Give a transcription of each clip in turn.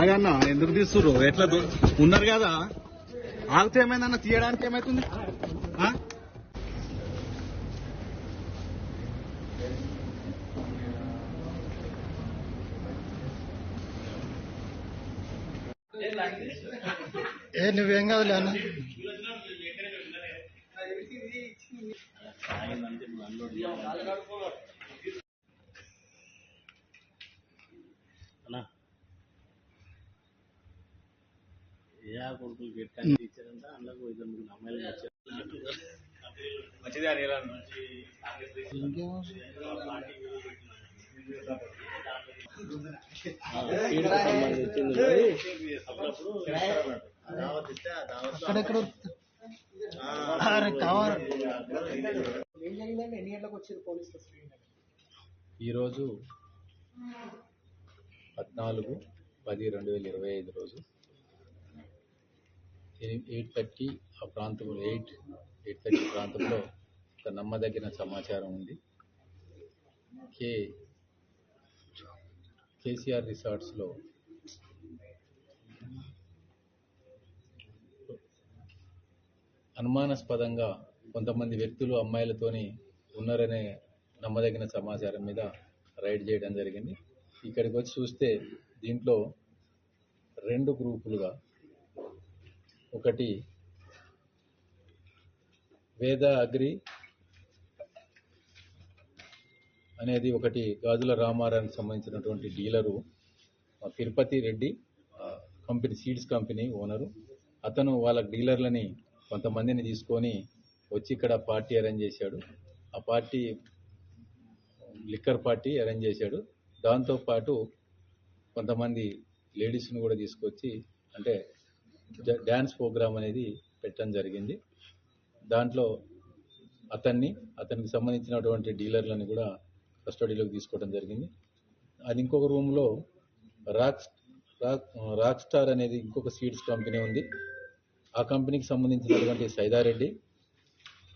ఆగన్నా ఎందుకు తీస్తుర్రు? ఎట్లా ఉన్నారు కదా, ఆగితే ఏమైందన్న, తీయడానికి ఏమైతుంది? నువ్వేం కాదులే అన్న. కొడుకులు గెట్ ఇచ్చారంట, అందులో ఇద్దరు ముగ్గురు అమ్మాయిలు వచ్చారు. మంచిది అని ఈరోజు 14/10/2025 రోజు 8:30 ఆ ప్రాంతంలో 8:30 ప్రాంతంలో ఒక నమ్మదగిన సమాచారం ఉంది. కేసీఆర్ రిసార్ట్స్లో అనుమానాస్పదంగా కొంతమంది వ్యక్తులు అమ్మాయిలతోని ఉన్నారనే నమ్మదగిన సమాచారం మీద రైడ్ చేయడం జరిగింది. ఇక్కడికి వచ్చి చూస్తే దీంట్లో 2 గ్రూపులుగా, ఒకటి వేద అగ్రి అనేది ఒకటి గాజుల రామారానికి సంబంధించినటువంటి dealer, Tirupati Reddy company, seeds company owner. అతను వాళ్ళ డీలర్లని కొంతమందిని తీసుకొని వచ్చి ఇక్కడ పార్టీ అరేంజ్ చేశాడు. ఆ పార్టీ లిక్కర్ పార్టీ అరేంజ్ చేశాడు. దాంతోపాటు కొంతమంది లేడీస్ని కూడా తీసుకొచ్చి అంటే డ్యాన్స్ ప్రోగ్రామ్ అనేది పెట్టడం జరిగింది. దాంట్లో అతనికి సంబంధించినటువంటి డీలర్లను కూడా కస్టడీలోకి తీసుకోవడం జరిగింది. అది ఇంకొక రూమ్లో రాక్ స్టార్ అనేది ఇంకొక సీడ్స్ కంపెనీ ఉంది. ఆ కంపెనీకి సంబంధించినటువంటి సైదారెడ్డి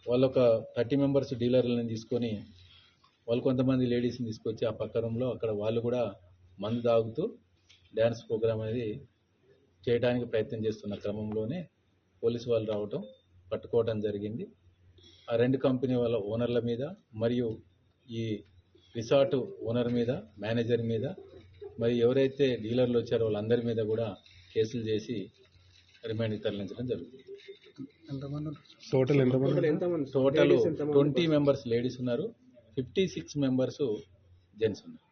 వాళ్ళొక 30 మెంబర్స్ డీలర్లను తీసుకొని వాళ్ళు కొంతమంది లేడీస్ని తీసుకొచ్చి ఆ పక్క రూమ్లో అక్కడ వాళ్ళు కూడా మందు తాగుతూ డ్యాన్స్ ప్రోగ్రామ్ అనేది చేయడానికి ప్రయత్నం చేస్తున్న క్రమంలోనే పోలీసు వాళ్ళు రావటం, పట్టుకోవడం జరిగింది. ఆ 2 కంపెనీ వాళ్ళ ఓనర్ల మీద మరియు ఈ రిసార్ట్ ఓనర్ మీద, మేనేజర్ మీద, మరి ఎవరైతే డీలర్లు వచ్చారో వాళ్ళందరి మీద కూడా కేసులు చేసి రిమాండ్కి తరలించడం జరుగుతుంది. టోటల్ 20 మెంబర్స్ లేడీస్ ఉన్నారు, 56 మెంబర్స్ జెంట్స్ ఉన్నారు.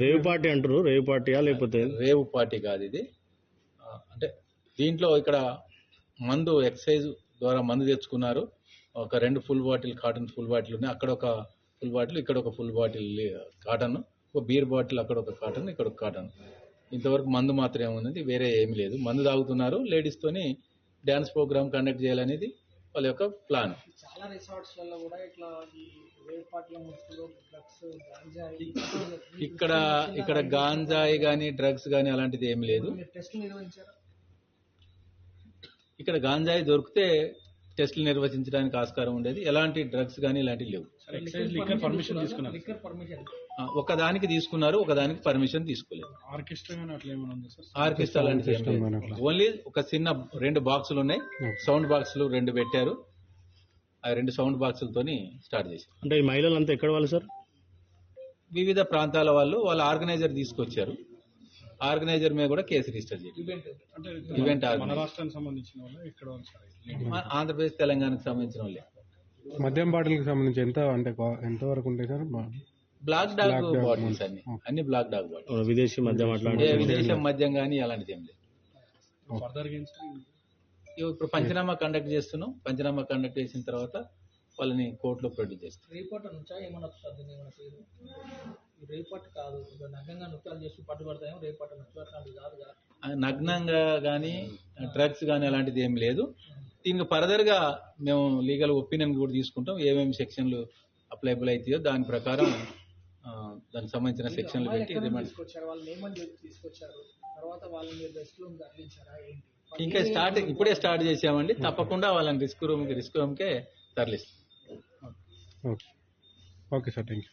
రేవ్ పార్టీ అంటారు, రేవ్ పార్టీయా లేకపోతే? రేవ్ పార్టీ కాదు ఇది. అంటే దీంట్లో ఇక్కడ మందు ఎక్సైజ్ ద్వారా మందు తెచ్చుకున్నారు. ఒక 2 full bottle cotton full bottle ఉన్నాయి. అక్కడ ఒక ఫుల్ బాటిల్, ఇక్కడ ఒక ఫుల్ బాటిల్ కాటన్, ఒక బీర్ బాటిల్, అక్కడ ఒక కాటన్, ఇక్కడ ఒక కాటన్. ఇంతవరకు మందు మాత్రమే ఉన్నది, వేరే ఏమి లేదు. మందు తాగుతున్నారు, లేడీస్తోని డ్యాన్స్ ప్రోగ్రామ్ కండక్ట్ చేయాలనేది వాళ్ళ యొక్క ప్లాన్. చాలా రిసార్ట్స్లలో కూడా ఇట్లా ఇక్కడ గాంజాయి కానీ డ్రగ్స్ కానీ అలాంటిది ఏమి లేదు. ఇక్కడ గాంజాయి దొరికితే టెస్టులు నిర్వహించడానికి ఆస్కారం ఉండేది. ఎలాంటి డ్రగ్స్ కానీ ఇలాంటివి లేవు. ఒకదానికి తీసుకున్నారు, ఒకదానికి పర్మిషన్ తీసుకోలేదు. ఆర్కెస్ట్రా అలాంటిది ఓన్లీ ఒక చిన్న 2 బాక్సులు ఉన్నాయి, సౌండ్ బాక్సులు 2 పెట్టారు. ఆ 2 సౌండ్ బాక్సులతోని స్టార్ట్ చేశారు. అంటే ఈ మహిళలంతా ఎక్కడ వాళ్ళు సార్? వివిధ ప్రాంతాల వాళ్ళు, వాళ్ళ ఆర్గనైజర్ తీసుకొచ్చారు. ఆర్గనైజర్ మీద కూడా కేసు రిజిస్టర్ చేయాలి. ఈవెంట్ ఆంధ్రప్రదేశ్, తెలంగాణకు సంబంధించిన వాళ్ళే. మద్యం బాటిల్కి సంబంధించి ఎంత వరకు ఉంటాయి సార్? బ్లాక్ డాగ్ బాటిల్స్ అన్ని బ్లాక్ డాగ్ బాటిల్స్. విదేశీ మద్యం విదేశీ మద్యం కానీ అలాంటిది ఏం లేదు. ఇప్పుడు పంచనామా కండక్ట్ చేస్తున్నాం. పంచనామా కండక్ట్ చేసిన తర్వాత వాళ్ళని కోర్టులో ప్రొడ్యూస్ చేస్తాం. నగ్నంగా కానీ డ్రగ్స్ కానీ అలాంటిది ఏం లేదు. దీనికి ఫర్దర్గా మేము లీగల్ ఒపీనియన్ కూడా తీసుకుంటాం. ఏమేమి సెక్షన్లు అప్లైబుల్ అవుతాయో దాని ప్రకారం దానికి సంబంధించిన సెక్షన్లు పెట్టి ఇంకా ఇప్పుడే స్టార్ట్ చేసామండి. తప్పకుండా వాళ్ళని రిస్క్ రూమ్కే తరలిస్తాం. Okay sir, thank you.